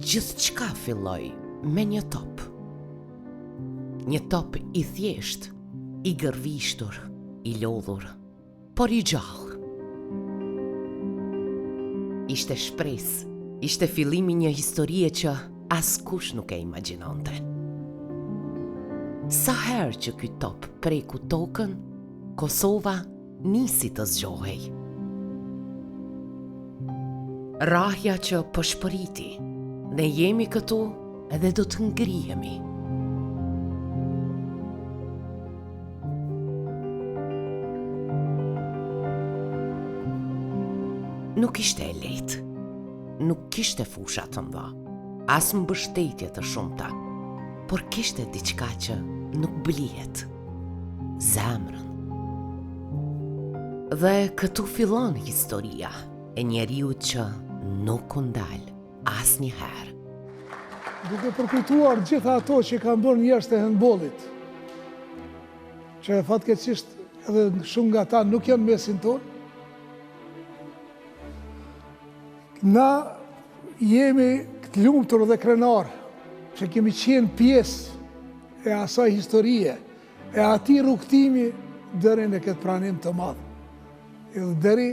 Gjithçka filloi me një top. Një top i thjesht, i gërvishtur, i lodhur, por i gjallë. Ishte shpresë, ishte fillimi një historie që askush nuk e imagjinonte. Sa herë që ky top preku tokën, Kosova nisi të zgjohej. Rahja që po shpëriti, ne jemi këtu edhe do të ngrihemi. Nuk ishte e lehtë, nuk kishte fusha të mëdha, as mbështetje të shumta, por kishte diçka që nuk blihet, zemrën. Dhe këtu fillon historia e njeriut që nuk u ndal asnjëherë. Duke përkujtuar gjitha ato që kanë bërë njerëz të handbollit, që fatkeqësisht edhe shumë nga ta nuk janë mesin tonë, na jemi këtë lumtur dhe krenar që kemi qenë pjesë e asaj historie, e ati rrugtimi deri në këtë pranim të madh. Edhe deri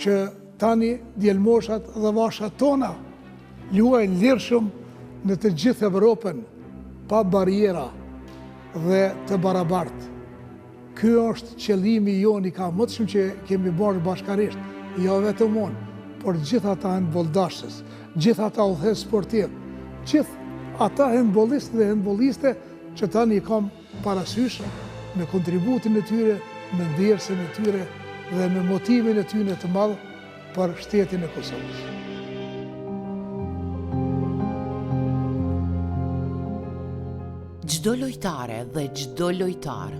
që tani djelmoshat dhe vashat tona luajnë lirshëm në të gjithë Evropën, pa bariera dhe të barabartë. Ky është qëllimi jonë, i ka më të shumë që kemi bërë bashkarisht, jo vetëm unë, por gjithë ata handboldashës, gjithë ata udhëhes sportiv, gjithë ata handbollistë dhe handbolliste që tani i kam parasysh me kontributin e tyre, me ndjersën e tyre dhe me motivin e tyre të madh për shtetin e Kosovës. Çdo lojtare dhe çdo lojtar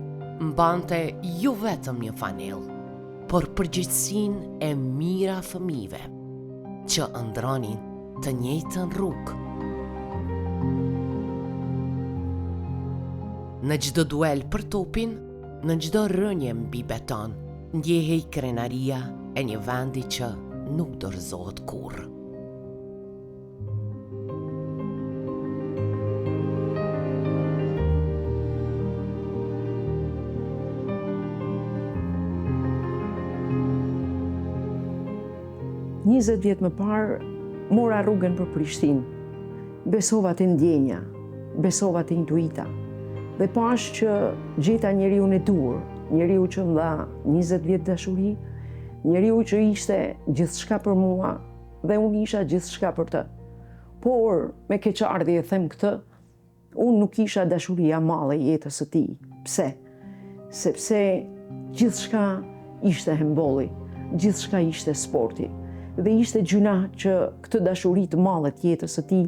mbante jo vetëm një fanell, por përgjegjësinë e mira fëmijëve që ëndronin të njëjtën rrugë. Në çdo duel për topin, në çdo rënje mbi beton, ndjehej krenaria e një vendi që nuk dorëzohet kurrë. Njëzet vjetë më parë, mora rrugën për Prishtinë. Besova të ndjenja, besova të intuita. Dhe pash që gjeta njeriu në dur, njeriu që më dha 20 vjetë dashuri, njeriu që ishte gjithçka për mua dhe unë isha gjithçka për të. Por, me keqardhje them këtë, unë nuk isha dashuria male jetës së tij. Pse? Sepse gjithçka ishte handbolli, gjithçka ishte sporti. Dhe ishte gjuna që këtë dashuri të madhe të jetës së tij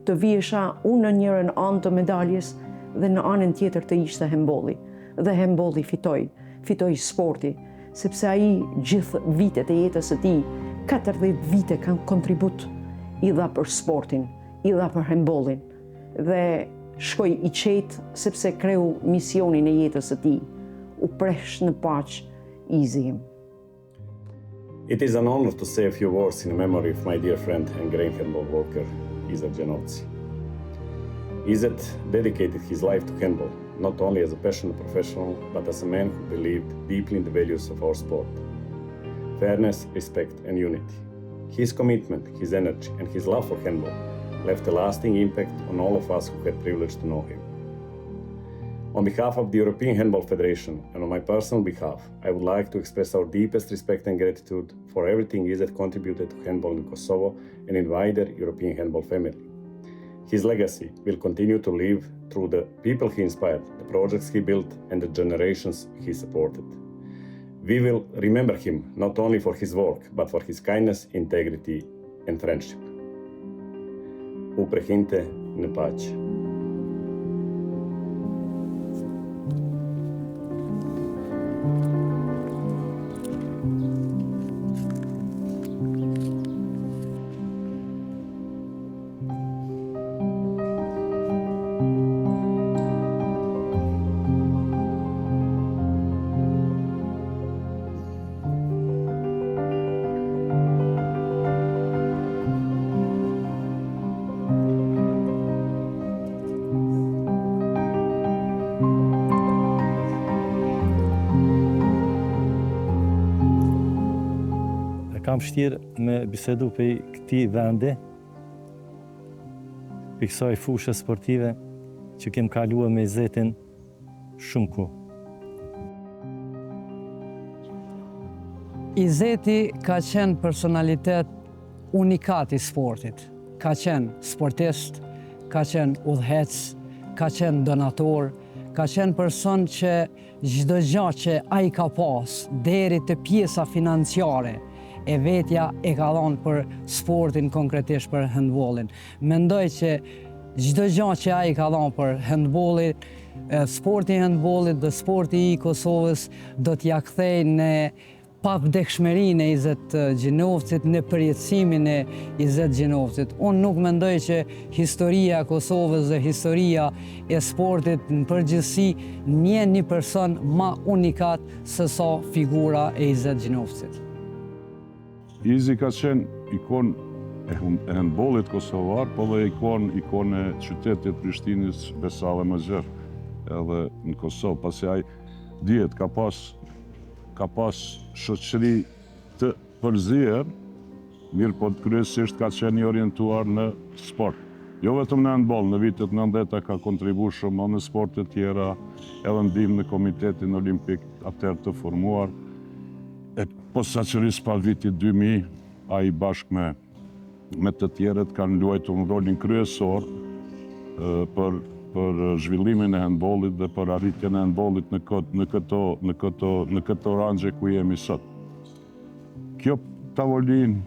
të vihesha unë në njërën anë të medaljes dhe në anën tjetër të ishte handbolli. Dhe handbolli fitoi sporti, sepse ai gjithë vitet e jetës së tij, 40 vite kanë kontribut i dha për sportin, i dha për handbollin. Dhe shkoi i qetë sepse kreu misionin e jetës së tij, u presh në paqë Izim. It is an honor to say a few words in memory of my dear friend and great handball worker, Izet Janotsi. Izet dedicated his life to handball, not only as a passionate professional, but as a man who believed deeply in the values of our sport: fairness, respect, and unity. His commitment, his energy, and his love for handball left a lasting impact on all of us who had the privilege to know him. On behalf of the European Handball Federation and on my personal behalf, I would like to express our deepest respect and gratitude for everything Izet contributed to handball in Kosovo and in wider European handball family. His legacy will continue to live through the people he inspired, the projects he built, and the generations he supported. We will remember him not only for his work, but for his kindness, integrity, and friendship. U prehinte në paqë. kam vështirë me bisedu për këtij vendi, për kësaj fushë sportive që kem kaluar me Izetin shumë kohë. Izeti ka qenë personalitet unikat i sportit. Ka qenë sportist, ka qenë udhëhec, ka qenë donator, ka qenë person që çdo gjë që ai ka pas, deri te pjesa financiare, e vetja e ka dhënë për sportin, konkretisht për handballin. Mendoj që çdo gjë që ai ka dhënë për handballin, sporti i handballit dhe sporti i Kosovës do t'ja kthejë në pavdekshmërinë e Izet Gjinovcit, në përjetësimin e Izet Gjinovcit. Unë nuk mendoj që historia e Kosovës dhe historia e sportit në përgjithësi njeh një person më unikat se sa figura e Izet Gjinovcit. Izi ka qenë ikon e handballit kosovar, po dhe ikon e qytetit Prishtinës Besallë Mëxher, edhe në Kosovë, pasi ai dihet ka pas shoqëri të përzier, mirë po kryesisht ka qenë i orientuar në sport. Jo vetëm në handball, në vitet 90 ka kontribuar shumë në sporte tjera, edhe ndihmë në Komitetin Olimpik atëherë të formuar. E posaçërisë pas vitit 2000, ai bashkë me të tjerët kanë luajtur një rolin kryesor për zhvillimin e handballit dhe për arritjen e handballit në këto rangje ku jemi sot. Kjo tavolin,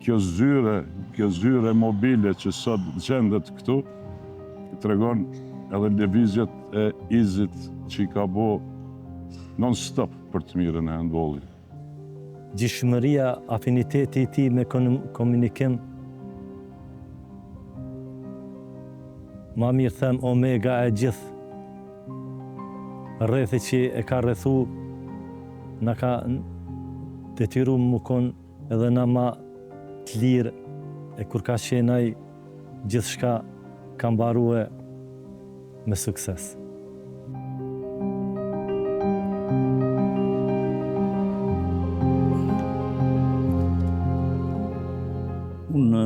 kjo zyre mobile që sot gjendet këtu, tregon edhe lëvizjet e Izit që i ka bo non-stop për të mirën e handballit. Gjishmëria, afiniteti i tij me komunikim, ma mirë them omega e gjithë rrethi që e ka rrethu, na ka detyru më konë edhe na ma të lirë, e kur ka qenë ai gjithçka ka mbarue me sukses. Unë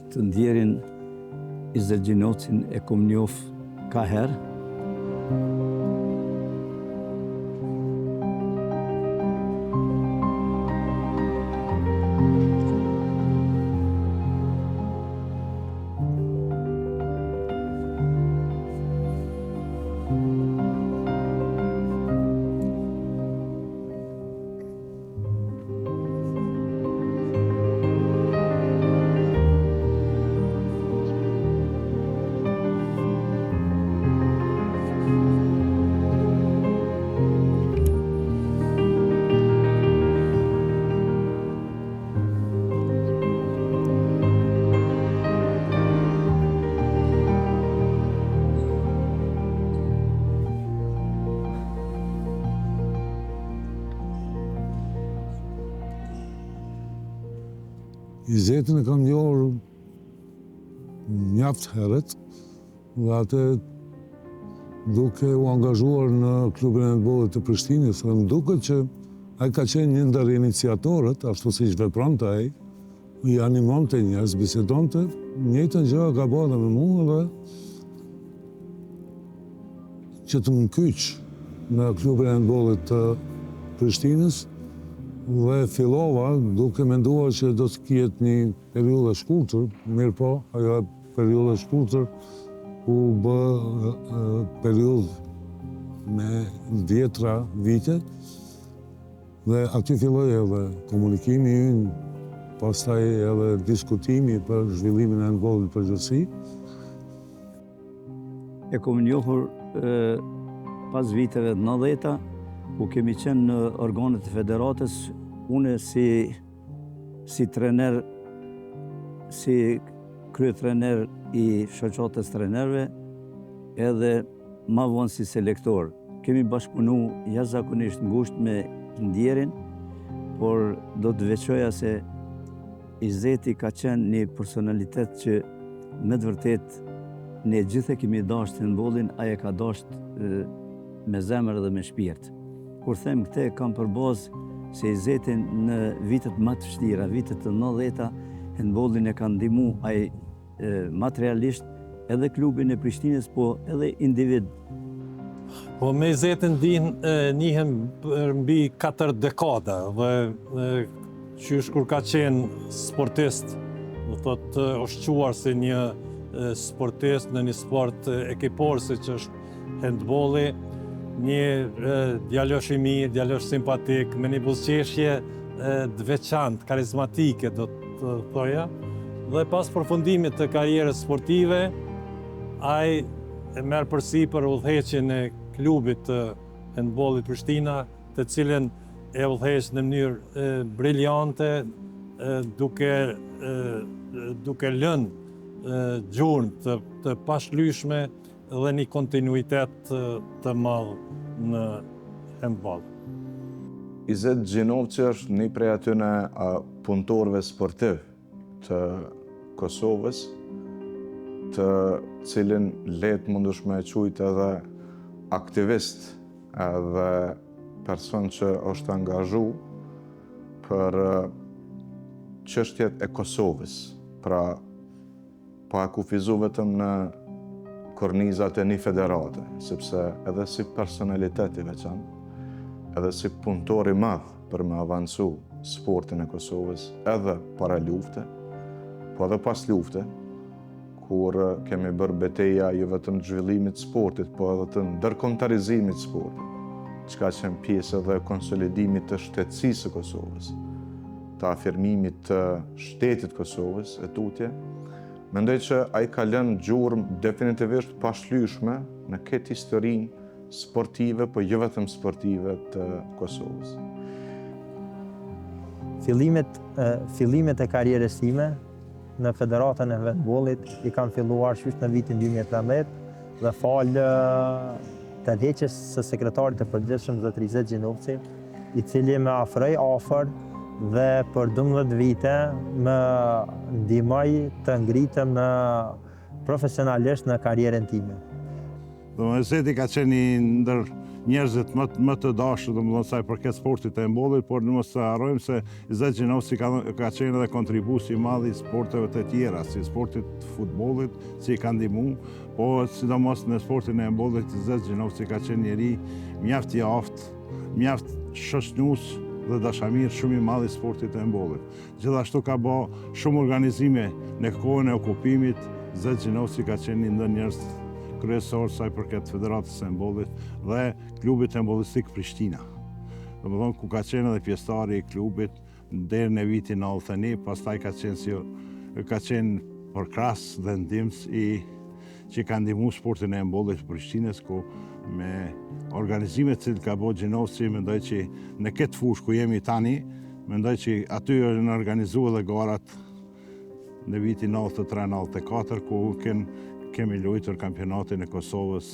të ndjerin Izet Gjinovcin e kom njoh ka herë. Izetin e kam njohur mjaft herët, dhe atë duke u angazhuar në klubin e handballit të Prishtinës, dhe më duket që ai ka qenë një ndër iniciatorët, ashtu siç vepronte ai, i animonte njerëz, bisedonte, njëjtën gjë ka bërë edhe me mua dhe që të më kyç në klubin e handballit të Prishtinës, dhe fillova duke menduar që do të ketë një periudhë e shkurtër, mirë po, ajo periudhë e shkurtër u bë periudhë me 10 vite, dhe aty filloi edhe komunikimi ynë, pastaj edhe diskutimi për zhvillimin e handballit përgjithësi. E kom njohur pas viteve 90-ta, ku kemi qenë në organet e federatës, une si trener, si kryetrener i shoqatës trenerëve, edhe ma vonë si selektor. Kemi bashkëpunu jashtëzakonisht ngushtë me Ndjerin, por do të veçoja se Izeti ka qenë një personalitet që me të vërtet ne gjithë e kemi dashtë handballin, ai e ka dashtë me zemër dhe me shpirt. Kur them këte, kam për bazë se Izeti në vitet më të vështira, vitet të 90-ta, handballin e ka ndihmu ai materialisht edhe klubin e Prishtinës, po edhe individ. Po me Izetin njihem mbi 4 dekada dhe qysh kur ka qenë sportist, do thot është quar si një sportist në një sport ekipor si që është handballi, një djalosh i mirë, djalosh simpatik, me një buzëqeshje të veçantë, karizmatike do të thoja, dhe pas përfundimit të karrierës sportive, ai e merr përsipër udhëheqjen e klubit të handballit Prishtina, të cilën e udhëheq në mënyrë briljante, duke lënë gjurmë të pashlyeshme dhe një kontinuitet të madh në handball. Izet Gjinovci është një prej atyne punëtorëve sportiv të Kosovës, të cilin letë mundush me quajt edhe aktivist edhe person që është angazhu për çështjet e Kosovës. Pra, pa e kufizu vetëm në kornizat e një federate, sepse edhe si personalitet i veçantë, edhe si punëtor i madh për me avancu sportin e Kosovës, edhe para lufte, po edhe pas lufte, kur kemi bërë betejë jo vetëm të zhvillimit sportit, po edhe të ndërkombëtarizimit sportit, çka qenë pjesë edhe konsolidimit të shtetësisë së Kosovës, të afirmimit të shtetit Kosovës e tutje. Mendoj që ai ka lënë gjurmë definitivisht pashlyeshme në këtë historinë sportive, po jo vetëm sportive të Kosovës. Fillimet e karrierës time në Federatën e handballit i kam filluar qysh në vitin 2013 dhe falë tërheqjes së sekretarit të përgjithshëm zotëri Izet Gjinovci, i cili më afroi afër dhe për 12 vite më ndihmoi të ngritem në profesionalisht në karrierën time. Izeti ka qenë një ndër njerëzit më të dashur, domethënë sa i përket sportit të handballit, por ne mos harrojmë se Izet Gjinovci ka qenë edhe kontribues i madh i sporteve të tjera, si sportit të futbollit, si i ka ndihmu, po sidomos në sportin e handballit Izet Gjinovci ka qenë njeri mjaft i aftë, mjaft shoqënues dhe dashamir shumë i madh i sportit të handballit. Gjithashtu ka bë shumë organizime në kohën e okupimit. Izet Gjinovci ka qenë një ndër njerëz kryesor sa i përket Federatës së handballit dhe klubit handballistik Prishtina. Domethënë ku ka qenë edhe pjesëtari i klubit deri në vitin 91, pastaj ka qenë përkras dhe ndihmës që ka ndihmu sportin e handballit të Prishtinës, ku me organizimet që ka bërë Gjinovci, mendoj që në këtë fushë ku jemi tani, mendoj që aty në organizu edhe garat në vitin 93-94, ku kemi luajtur kampionatin e Kosovës,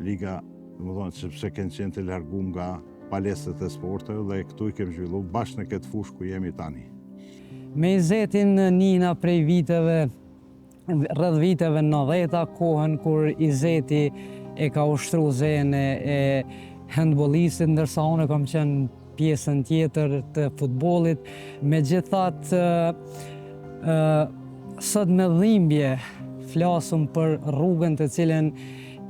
Liga, domethënë sepse kanë qenë të larguar nga palestrat e sporteve dhe këtu i kemi zhvilluar bashkë në këtë fushë ku jemi tani. Me Izetin nina prej rreth viteve 90-ta, kohën kur Izeti e ka ushtru zen e handballistit, ndërsa unë kam qenë pjesën tjetër të futbollit. Megjithatë, sot me dhimbje flasëm për rrugën të cilën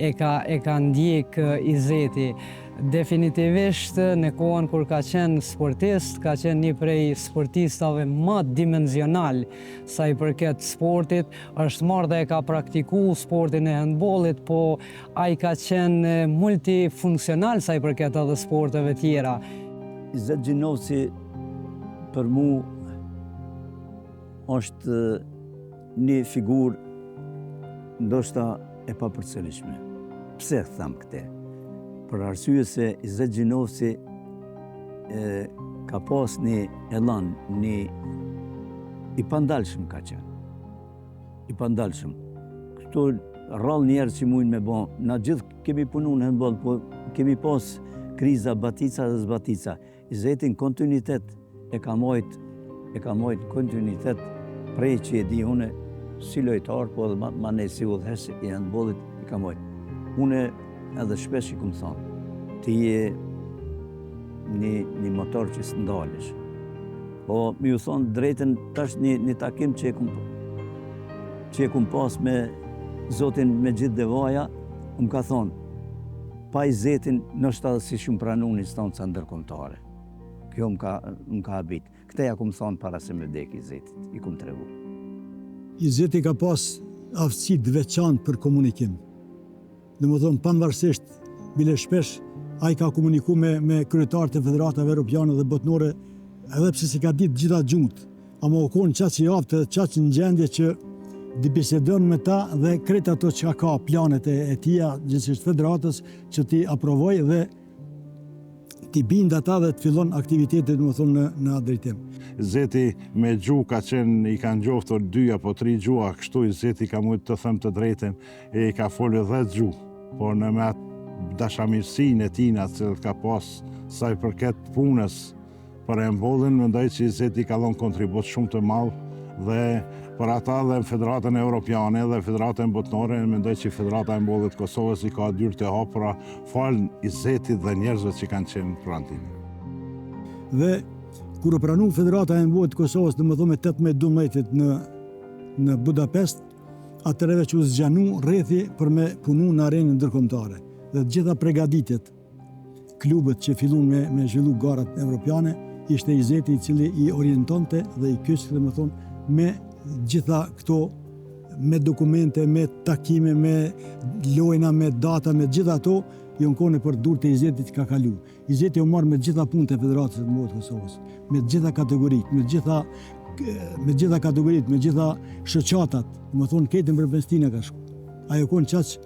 e ka ndjek Izeti. Definitivisht në kohën kur ka qenë sportist, ka qenë një prej sportistave më dimensional sa i përket sportit, është marrë dhe e ka praktiku sportin e handballit, po ai ka qenë multifunksional sa i përket edhe sporteve tjera. Izet Gjinovci për mu është një figurë ndoshta e papërcëlishme. Pse tham këtë? Për arsye se Izet Gjinovci ka pas një elan, i pandalshëm ka qenë. I pandalshëm. Këto rrallë njerë që mujnë me bo, na gjithë kemi punu në handball, po kemi pas kriza, batica dhe zbatica. Izetin kontinuitet e ka mojt kontinuitet prej që e di une si lojtar, po edhe ma ne si udhëhes i handballit i ka mojt. Une edhe shpesh i këmë thonë, ti je një motor që së ndalesh. Po, mi ju thonë drejten, tash një takim që e kum pas me Zotin me gjithë devaja, më ka thonë, pa i Zetin, nështë edhe si shumë pranu një instanca ndërkombëtare. Kjo më ka habit. Këteja kum thonë para se me vdek i Zetit, i kum tregu. I Zeti ka pas aftësi të veçantë për komunikim. Dhe më thonë, pavarësisht, bile shpesh, a i ka komuniku me kryetarët e federatave europiane dhe botnore, edhe pse si ka ditë gjitha gjungët, ama u konë qaq i aftë dhe qaq në gjendje që di bisedon me ta dhe kretë ato që ka planet e tia, gjithësisht federatës, që ti aprovoj dhe ti bind ata dhe të fillon aktivitetet, më thonë, në atë drejtim. Zeti me gju ka qenë, i kanë gjoftur 2 apo 3 gjua, kështu i Zeti ka mujtë të them të drejten, e i ka folë 10 gju, por në me atë dashamirësinë e tina që ka pas sa i përket punës për handballin, mendoj që i Zeti ka dhënë kontribut shumë të madh dhe për ata dhe Federatën Europiane dhe Federatën Botnore, mendoj që Federata e Handballit Kosovës i ka dyrë të hapura falë i Zetit dhe njerëzve që kanë qenë pranë tij. Dhe kur u pranu Federata e Handballit Kosovës, domethënë 18-12 në Budapest, atëherë që u zgjanu rrethi për me punu në arenën ndërkombëtare. Dhe të gjitha pregaditjet, klubet që fillun me zhvillu garat evropiane, ishte i Zeti i cili i orientonte dhe i kyçte, domethënë, me gjitha këto, me dokumente, me takime, me lojna, me data, me gjitha ato, jo në kone për dur të i Zetit ka kalu. I Zeti u marrë me gjitha punët e Federatës së Handballit Kosovës, me gjitha kategoritë, me gjitha kategoritë, me gjitha shoqatat, më thonë ketën për Bestina ka shku. Ajo konë qaq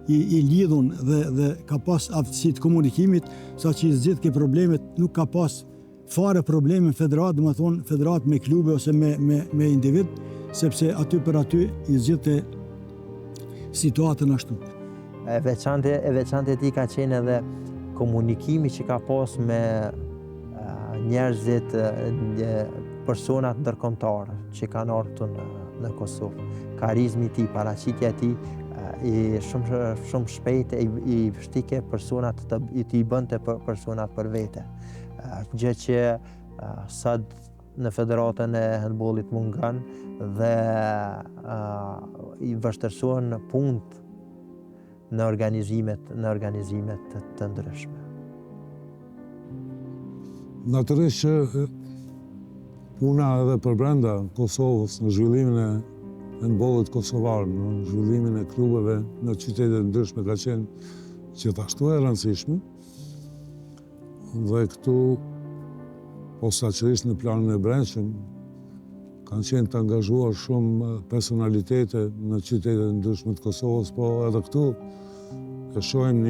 i lidhun dhe ka pas aftësi të komunikimit, sa që i zgjidh ke problemet, nuk ka pas fare probleme në federat, dhe më thonë federat me klube ose me individ, sepse aty për aty i zgjidhte situatën ashtu. E veçante ti ka qenë edhe komunikimi që ka pas me njerëzit, personat ndërkombëtarë që kanë ardhur në Kosovë. Karizmi ti, paraqitja ti, shumë shpejt i vështike personat, i bënte personat për vete. Gjë që sot në Federatën e Handballit mungon dhe i vështirësohen punët në organizimet të ndryshme. Natyrisht që puna edhe për brenda Kosovës në zhvillimin e handballit kosovar, në zhvillimin e klubeve në qytete ndryshme ka qenë gjithashtu e rëndësishme. Dhe këtu, posaçërisht në planën e brendshëm, kanë qenë të angazhuar shumë personalitete në qytetet ndryshme të Kosovës, po edhe këtu e shohim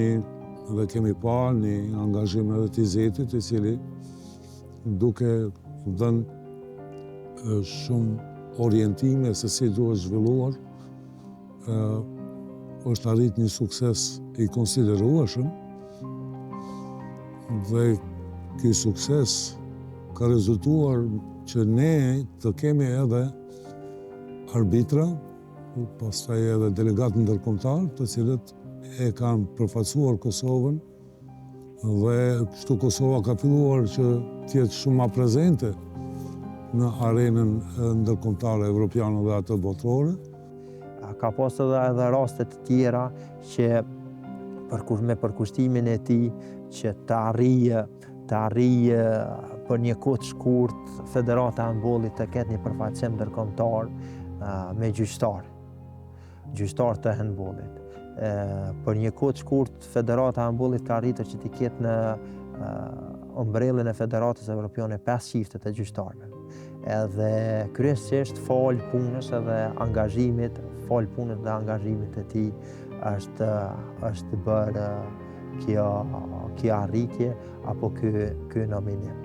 dhe kemi parë një angazhim edhe të i Zetit, i cili duke dhënë shumë orientime se si duhet zhvilluar, është arrit një sukses i konsiderueshëm dhe ky sukses ka rezultuar që ne të kemi edhe arbitra, pastaj edhe delegat ndërkombëtar, të cilët e kanë përfaqësuar Kosovën dhe kështu Kosova ka filluar që të jetë shumë më prezente në arenën ndërkombëtare evropiane dhe atë botërore. Ka pas edhe raste të tjera që me përkushtimin e tij që të arrijë për një kohë të shkurt Federata e Handballit të ketë një përfaqësim ndërkombëtar me gjyqtar të handballit. Për një kohë të shkurt Federata e Handballit ka arritur që të ketë në ombrellën e Federatës Evropiane 5 çifte të gjyqtarëve. Edhe kryesisht fal punës edhe angazhimit, e tij është bërë kjo arritje apo ky nominim.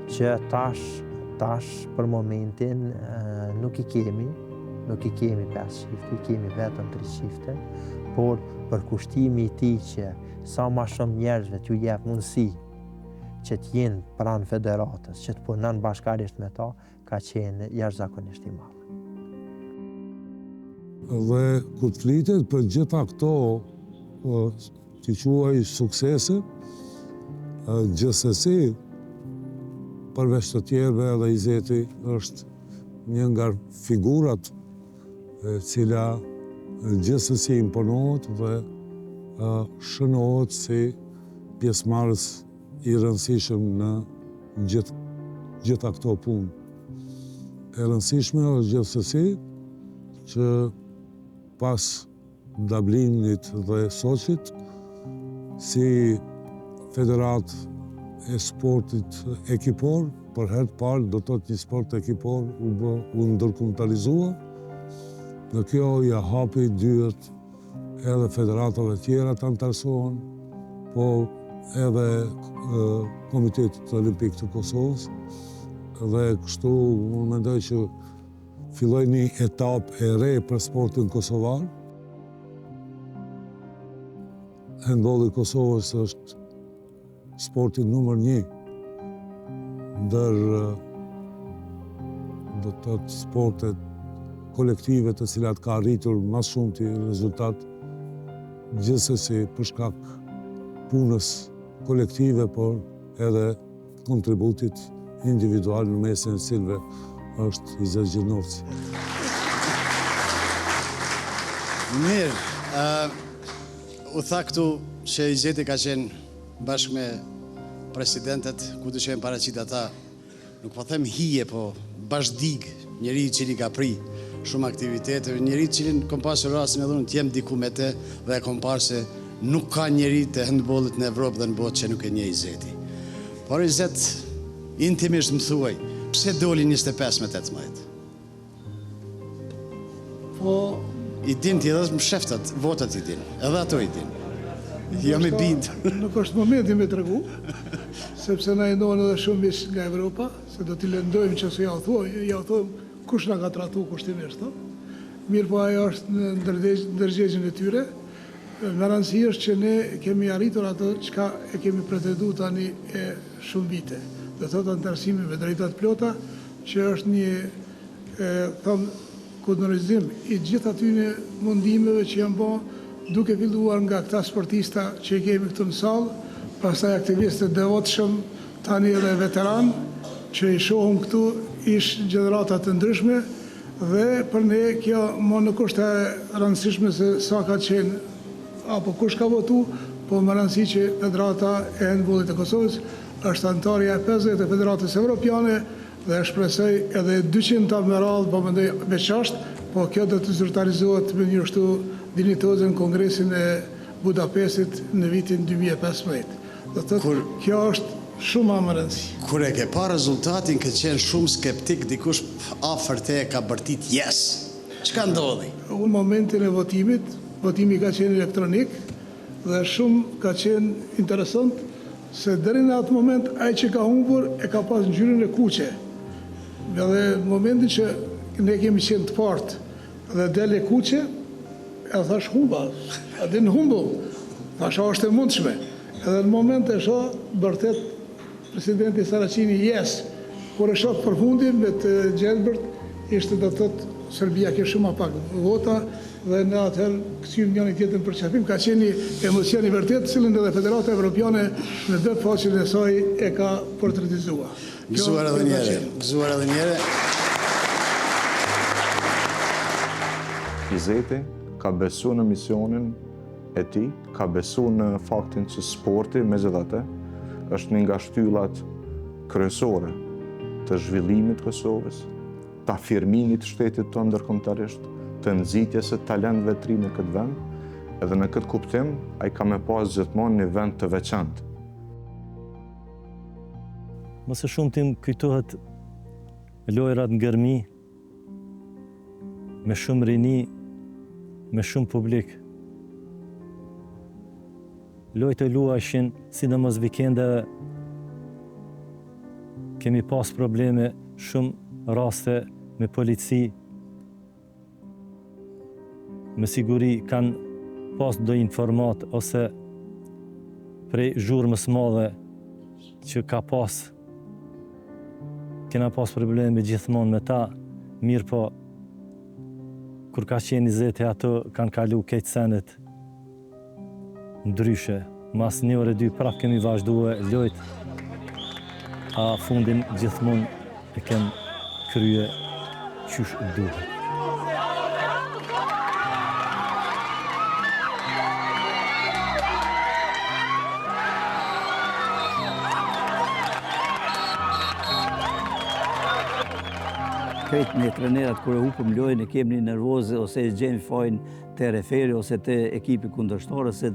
Që tash për momentin nuk i kemi 5 çifte, i kemi vetëm 3 çifte, por përkushtimi i tij që sa më shumë njerëzve t'ju jep mundësi që të jenë pranë federatës, që të punojnë bashkërisht me ta, ka qenë jashtëzakonisht i madh. Dhe kur të flitet për gjitha këto që quaj suksese, gjithsesi përveç të tjerëve edhe Izeti është një nga figurat cila gjithsesi imponohet dhe shënohet si pjesëmarrës i rëndësishëm në gjitha këto punë. E rëndësishme është gjithsesi që pas Dublinit dhe Soçit, si Federat e sportit ekipor, për herë të parë do të thotë një sport ekipor u ndërkombëtarizua, dhe kjo ja hapi dyert edhe federatave tjera të antarësohen, po edhe Komitetit Olimpik të Kosovës, dhe kështu unë mendoj që filloi një etapë e re për sportin kosovar. Handbolli i Kosovës është sporti numër 1 ndër do të thotë sportet kolektive të cilat ka arritur më shumë të rezultat, gjithsesi për shkak punës kolektive, por edhe kontributit individual në mesin e cilëve është Izet Gjinovci. Mirë, u tha këtu që Izeti ka qenë bashkë me presidentet, ku të qenë paraqit ata, nuk po them hije, po bashkëdig, njeri i cili ka pri shumë aktivitete, njeri i cili kom pasur rastin edhe unë të jem diku me te dhe e kom parë se nuk ka njeri të handbollit në Evropë dhe në botë që nuk e nje Izeti. Por Izet, intimisht më thuaj, pse doli 25 me 18? Po, i din ti edhe më sheftat, votat i din, edhe ato i din. Jam i bindë. Nuk është momenti me të regu, sepse na i ndonë edhe shumë mish nga Evropa, se do t'i lëndojmë që se ja u thojmë kush na ka tratu kushtimisht. Mirë po ajo është në ndërgjegjën e tyre. Në rëndësi është që ne kemi arritur ato çka e kemi pretenduar tani e shumë vite. Dhe thotë antarësimi me drejtat plota, që është një kundërizim i gjithë atyre mundimeve që janë bërë duke filluar nga këta sportista që i kemi këtu në salë, pastaj aktivistët devotshëm, tani edhe veteran, që i shohëm këtu ish gjeneratat të ndryshme, dhe për ne kjo më nuk është e rëndësishme se sa ka qenë, apo kush ka votu, po më rëndësi që Federata e Handbollit të Kosovës është antarja e 50 e Federatës Evropiane dhe shpresoj edhe 200 ta me radhë, po mendoj veçasht, po kjo do të zyrtarizohet me një kështu dinitoze në Kongresin e Budapestit në vitin 2015. Do të thotë kjo është shumë më rëndësi. Kur e ke pa rezultatin, ke qenë shumë skeptik, dikush afër te ka bërtit yes. Çka ndodhi? Në momentin e votimit, votimi ka qenë elektronik dhe shumë ka qenë interesant se deri në atë moment ai që ka humbur e ka pas ngjyrën e kuqe. Dhe në momentin që ne kemi qenë të partë dhe dele kuqe, e thash humba, a din humbu, thash a është e mundshme. Edhe në moment e shoh vërtet presidenti Saracini yes, kur e shoh përfundim me të Gjelbert, ishte do të thotë Serbia ke shumë pak vota dhe në atëherë kthym njëri tjetrin për qafim, ka qenë një emocion i vërtet, cilën edhe Federata Evropiane në dy faqen e saj e ka portretizuar. Gëzuar edhe njëre, gëzuar edhe njëre. Izeti ka besu në misionin e tij, ka besu në faktin që sporti, megjithatë, është një nga shtyllat kryesore të zhvillimit të Kosovës, të afirmimit të shtetit tonë ndërkombëtarisht, të nxitjes së talentëve të ri në këtë vend, edhe në këtë kuptim ai ka me pas gjithmonë një vend të veçantë. Më së shumti kujtohet lojrat në Gërmi, me shumë rini, me shumë publik. Lojtë e luajshin, sidomos vikende, kemi pas probleme, shumë raste me polici, me siguri kanë pas do informat ose prej zhurmës madhe që ka pas, kena pas probleme gjithmonë me ta, mirë po, kur ka qenë Izeti ato kanë kalu këtë senet ndryshe. Mas një orë e dy prap kemi vazhduar lojt. a fundin gjithmonë e kem krye qysh duhet. Kretë me trenerat kër e hupëm lojnë, e kemi një nervoze, ose e gjenë fajnë të referi, ose të ekipi kundërshtarë, ose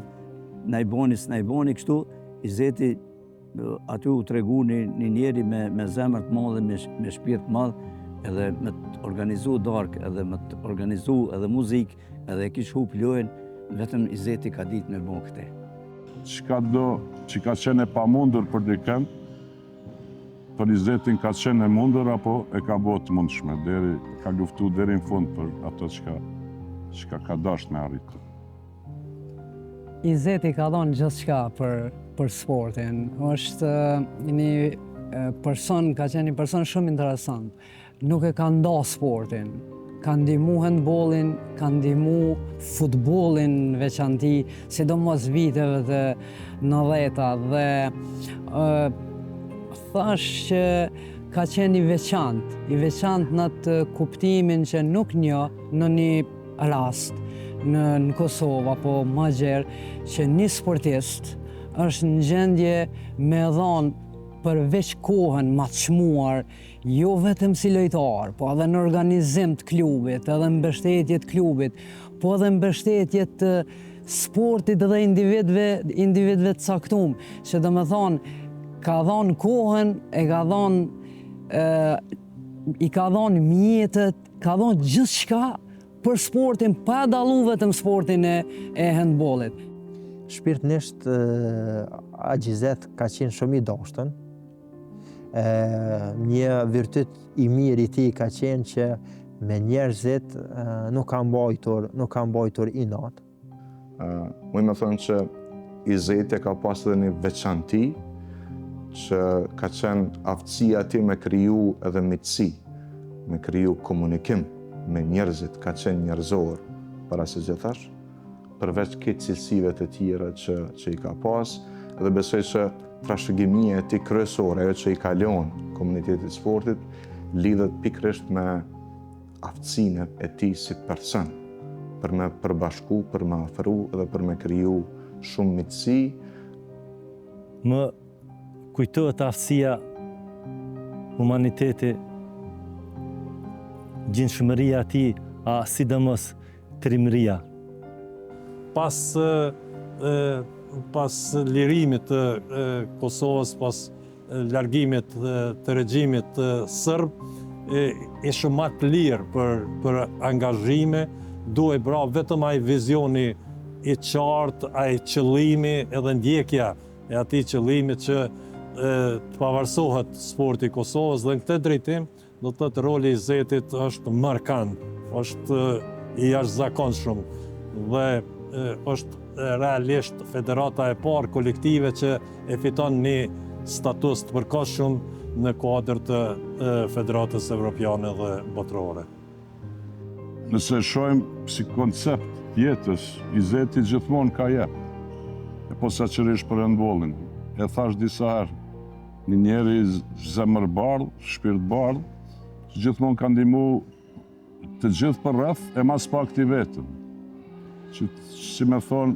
s'na i boni kështu, i Zeti aty u tregu një njeri me zemër të madhe, me shpirt madh, edhe me të organizu darkë, edhe me të organizu edhe muzikë, edhe e kish hup lojnë, vetëm i Zeti ka ditë me bon këte. Qka do që ka qenë e pamundur për dikën, për i Zetin ka qenë e mundur, apo e ka botë mundshme, ka luftu deri në fund për ato qka ka dasht me arritë. I Zeti ka dhënë gjithçka për sportin. Është një person, ka qenë një person shumë interesant. Nuk e ka nda sportin. Ka ndihmu handballin, ka ndihmu futbollin veçanti, sidomos viteve të 90-ta dhe thash që ka qenë i veçant në të kuptimin që nuk një në një rast në Kosovë apo më gjerë që një sportist është në gjendje me dhënë përveç kohën ma të çmuar, jo vetëm si lojtar, po edhe në organizim të klubit, edhe në mbështetje të klubit, po edhe në mbështetje të sportit dhe individëve të caktuar, që do me thonë, ka dhënë kohën, i ka dhënë mjetët, ka dhënë gjithçka për sportin, pa dallu vetëm sportin e handballit. Shpirtnisht, Agjizet ka qenë shumë i dashtën. Një virtyt i mirë i tij ka qenë që me njerëzit nuk ka mbajtur inat. Muj me thënë që i Zeti ka pas edhe një veçanti që ka qenë aftësia ti me kriju edhe miqësi, me kriju komunikim me njerëzit, ka qenë njerëzor para se gjithash, përveç këtë cilësive të tjera që i ka pas, edhe besoj që trashëgimia e tij kryesore, ajo që i kalon komunitetit sportit, lidhet pikërisht me aftësinë e tij si person, për me përbashku, për me afru edhe për me kriju shumë miqësi. Më kujtohet aftësia, humaniteti, gjinshmëria e tij, a sidomos trimëria. Pas lirimit të Kosovës, pas largimit të regjimit sërb, ishte më të lirë për angazhime, duhej bra vetëm ai vizioni i qartë, ai qëllimi edhe ndjekja e atij qëllimi që të pavarësohet sporti i Kosovës, dhe në këtë drejtim do të thotë roli i Zetit është markant, është i jashtëzakonshëm dhe është realisht federata e parë kolektive që e fiton një status të përkohshëm në kuadër të Federatës Evropiane dhe botërore. Nëse shohim si koncept jetës, i Zeti gjithmonë ka jep, e posaçërisht për handballin. E thash disa herë, një njeri zemërbardh, shpirtbardh, që gjithmonë ka ndihmu të gjithë për rreth e mas pak ti vetëm. Që si me thonë,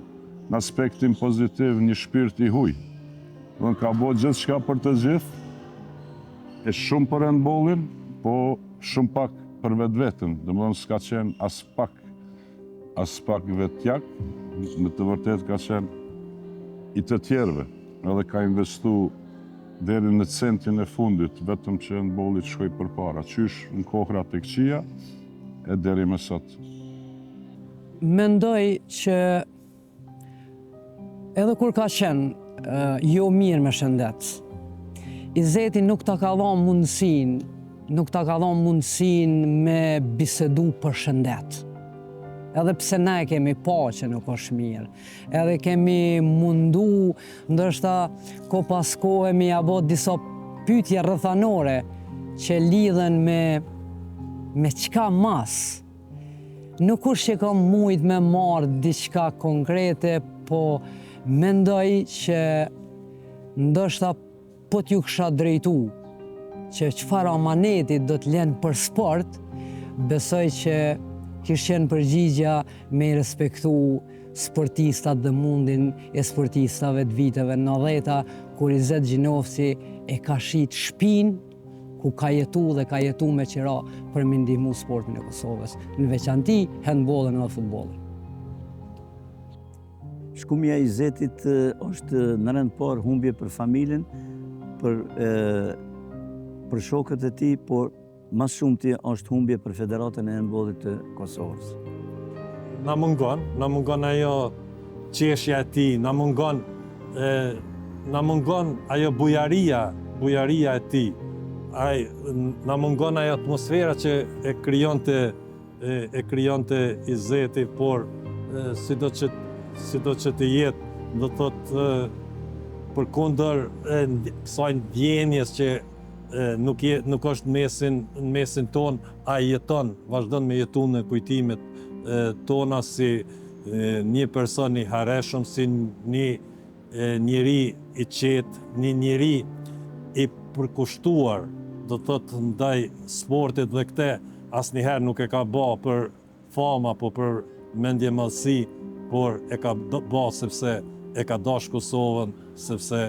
në aspektin pozitiv, një shpirt i huj. Dhe ka bo gjithçka për të gjithë, e shumë për handballin, po shumë pak për vetë-vetën. Dhe më thonë, s'ka qenë as pak vetjak, me të vërtet ka qenë i të tjerëve. Edhe ka investu deri në centin e fundit, vetëm që handballi të shkoj përpara. Qysh në kohrat e këqija, e deri me sot. Mendoj që edhe kur ka qenë jo mirë me shëndet, i Zeti nuk ta ka dhënë mundësinë me bisedu për shëndet. Edhe pse ne kemi pa që nuk është mirë, edhe kemi mundu, ndoshta ko pas kohë mi ja bë disa pyetje rrethanore që lidhen me çka mas. Nuk është që kam mujt me marrë diçka konkrete, po mendoj që ndoshta po t'ju kësha drejtu që çfarë amanetit do të lënë për sport, besoj që kishte qenë përgjigja me respektu sportistat dhe mundin e sportistave të viteve 90-ta, kur Izet Gjinovci e ka shit shtëpinë ku ka jetu dhe ka jetu me qira për me ndihmu sportin e Kosovës, në veçanti handballin dhe futbollin. Shkumja e Izetit është në rend parë humbje për familjen, për shokët e tij, por mas shumti është humbje për Federatën e Handballit të Kosovës. Na mungon ajo qeshja e tij, na mungon ajo bujaria e tij. Na mungon ajo atmosfera që e krijonte Izeti, por sido që të jetë, do thotë përkundër kësaj ndjenjes që nuk është në mesin ton, ai jeton, vazhdon me jetu në kujtimet tona si një person i hareshëm, si një njeri i qetë, një njeri i përkushtuar, do thotë ndaj sportit, dhe këte asnjëherë nuk e ka bë për fama, po për mendje madhësi, por e ka bë sepse e ka dash Kosovën, sepse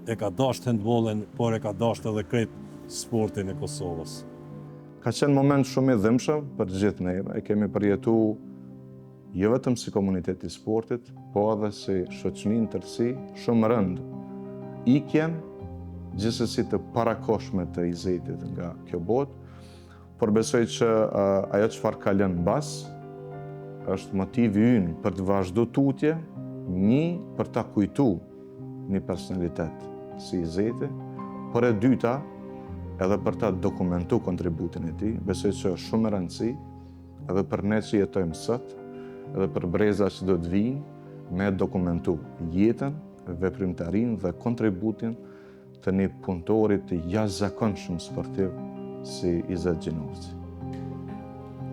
e ka dash handballin, por e ka dash edhe krejt sportin e Kosovës. Ka qenë moment shumë i dhimbshëm për gjithë neve, e kemi përjetu jo vetëm si komunitet i sportit, po edhe si shoqëri në tërësi, shumë rënd. Ikjen gjithsesi të parakoshme të Izetit nga kjo botë, por besoj që ajo çfarë ka lënë mbas është motivi ynë për të vazhdu tutje, një për ta kujtu një personalitet si Izeti, por e dyta edhe për ta dokumentu kontributin e tij. Besoj që është shumë e rëndësi edhe për ne që jetojmë sot, edhe për breza që do të vinë, me dokumentu jetën, veprimtarinë dhe kontributin të një punëtori të jashtëzakonshëm sportiv si Izet Gjinovci.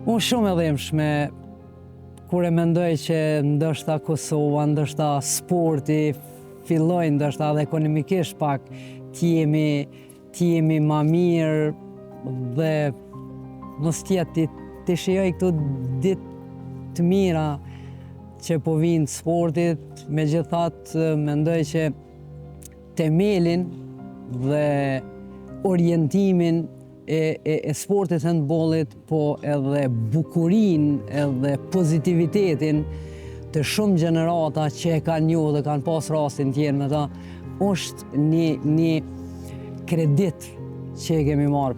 Unë shumë e dhimbshme kur e mendoj që ndoshta Kosova, ndoshta sporti filloi ndoshta edhe ekonomikisht pak t'jemi ma mirë dhe mos tjetë të shijoj këto ditë të mira që po vinë sportit, megjithatë mendoj që themelin dhe orientimin e sportit handballit, po edhe bukurin edhe pozitivitetin të shumë gjenerata që e kanë njohur dhe kanë pas rastin tjerë me ta, është një kredit që e kemi marrë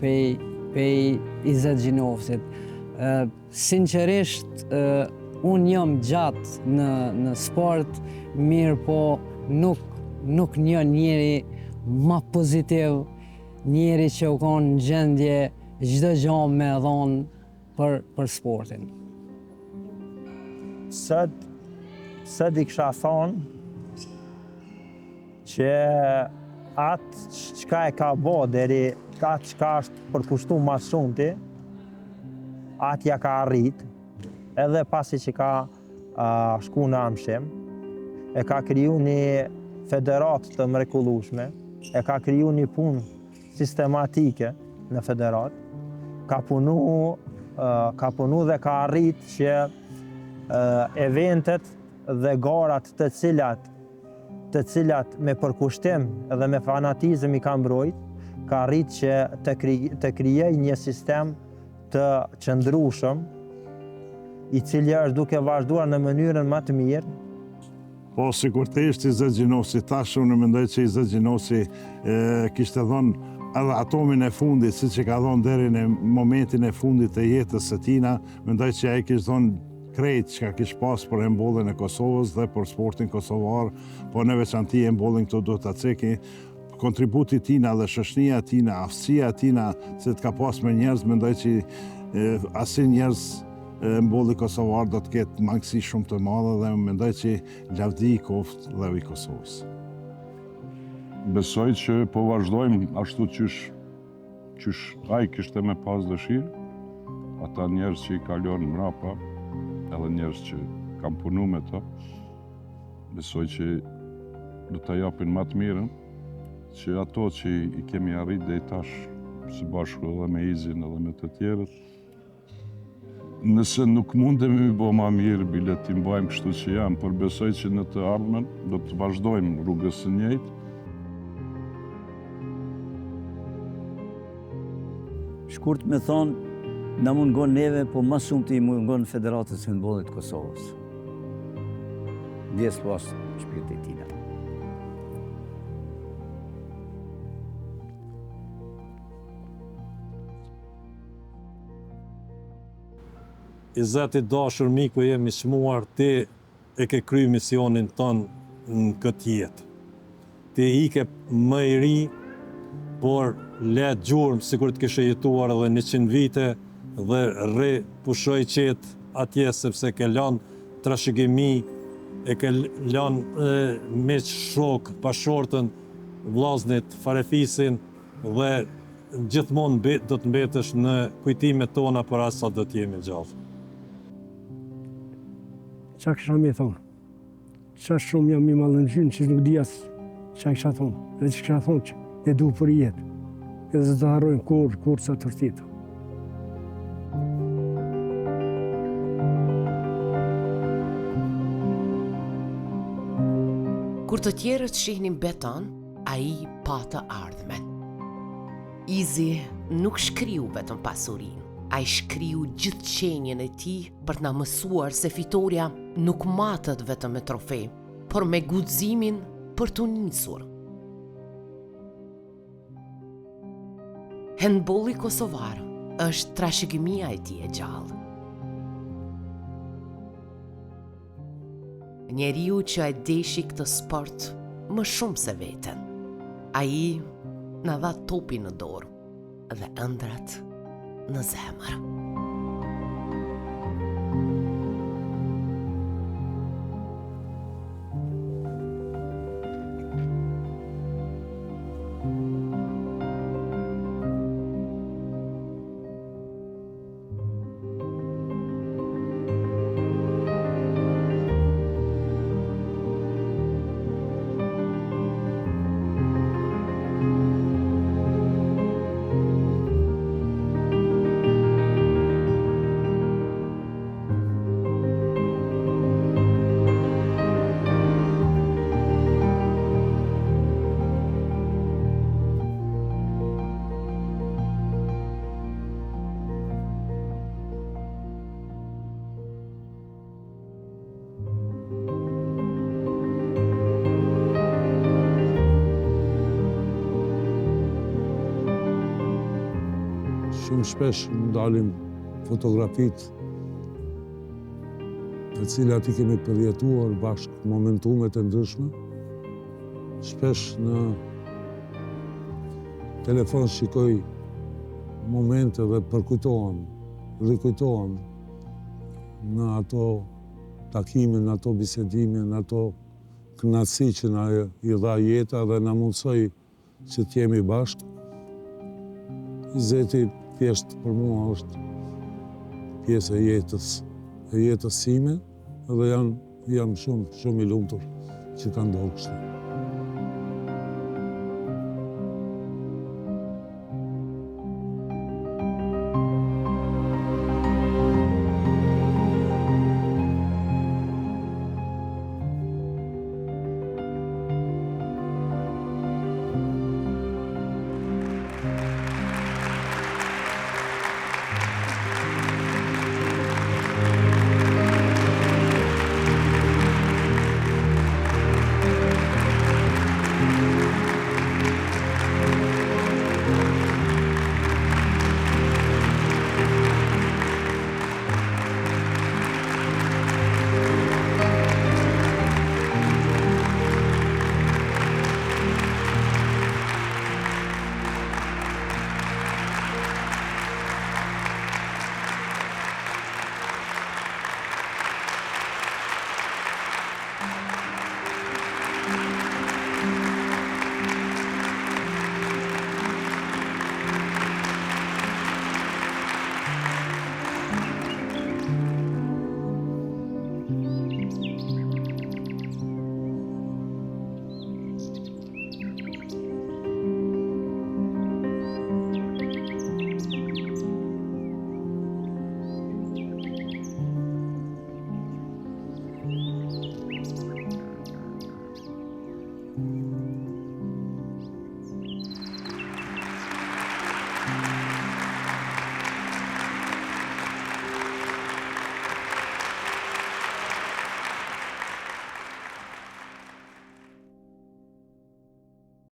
pej Izet Gjinovcit. Sinqerisht, unë jam gjatë në sport, mirë po nuk një njeri ma pozitiv, njeri që u konë në gjendje çdo gjë me dhonë për sportin. Sot i kisha thonë që atë çka e ka bo deri atë çka është përkushtu ma shumti, atë ja ka arrit, edhe pasi që ka shku në amshim, e ka kriju një federat të mrekullueshme, e ka kriju një punë sistematike në federat, ka punu dhe ka arrit që eventet dhe garat të cilat me përkushtim dhe me fanatizëm i ka mbrojt, ka arrit që të krijej një sistem të qëndrueshëm, i cili është duke vazhduar në mënyrën më të mirë. Po, sikur të ishte Izet Gjinovci, tash unë mendoj që Izet Gjinovci kishte dhënë edhe atomin e fundit, si që ka dhënë deri në momentin e fundit të jetës së tina, mendoj që ai kishte dhënë krejt që ka kishte pas për handballin e Kosovës dhe për sportin kosovar, po në veçanti handballin këtu duhet ta ceki. Kontributi tina dhe shoqënia tina, aftësia tina që të ka pas me njerëz, mendoj që asnjë njerëz handballi kosovar do të ketë mangësi shumë të madhe dhe mendoj që lavdi i koft dhe i Kosovës. Besoj që po vazhdojmë ashtu qysh ai kishte me pas dëshirë, ata njerëz që i kalojnë mrapa, edhe njerëz që kanë punu me ta, besoj që do ta japin më të mirën, që ato që i kemi arrit dhe i tash së bashku edhe me Izin edhe me të tjerët, nëse nuk mundemi bo ma mirë, bile t'i mbajmë kështu që jam, por besoj që në të ardhmen do të vazhdojmë rrugës së njëjtë. Shkurt me thonë, na mungon neve, po ma shumë ti mungon Federatës Handbollit Kosovës. Ndjes pas shpirti tina. Izet i dashur miku jemi shmuar, ti e ke kry misionin ton në këtë jetë. Ti ike më i ri, por le gjurmë sikur të kishe jetuar edhe 100 vite dhe rri pushoj qetë atje sepse ke lanë trashëgimi, e ke lanë me shok, pashortën, vllaznit, farefisin dhe gjithmonë do të mbetesh në kujtimet tona për as sa do të jemi gjallë. Qa kësha me thonë? Qa shumë jam i malëngjynë që nuk dhja qa kësha thonë. Dhe që kësha thonë që e du për jetë. Edhe zë të harrojnë kur sa të rtitë. Kur të tjerët shihnin beton, a i pata ardhmen. Izi nuk shkriu vetëm pasurinë. A i shkriu gjithë qenjen e ti për t'na mësuar se fitoria nuk matët vetëm me trofe, por me guximin për t'u nisur. Handbolli kosovar është trashëgimia e tij e gjallë. Njeriu që e deshi këtë sport më shumë se veten. Ai na dha topin në dorë dhe ëndrat në zemër. Shumë shpesh ndalim fotografit të cilat i kemi përjetuar bashkë momentumet e ndryshme. Shpesh në telefon shikoj momente dhe përkujtohem, rikujtohem në ato takime, në ato bisedime, në ato kënaqësi që na i dha jeta dhe na mundsoi që të jemi bashkë. Zeti thjesht për mua është pjesë e jetës sime dhe jam shumë i lumtur që ka ndodhur kështu.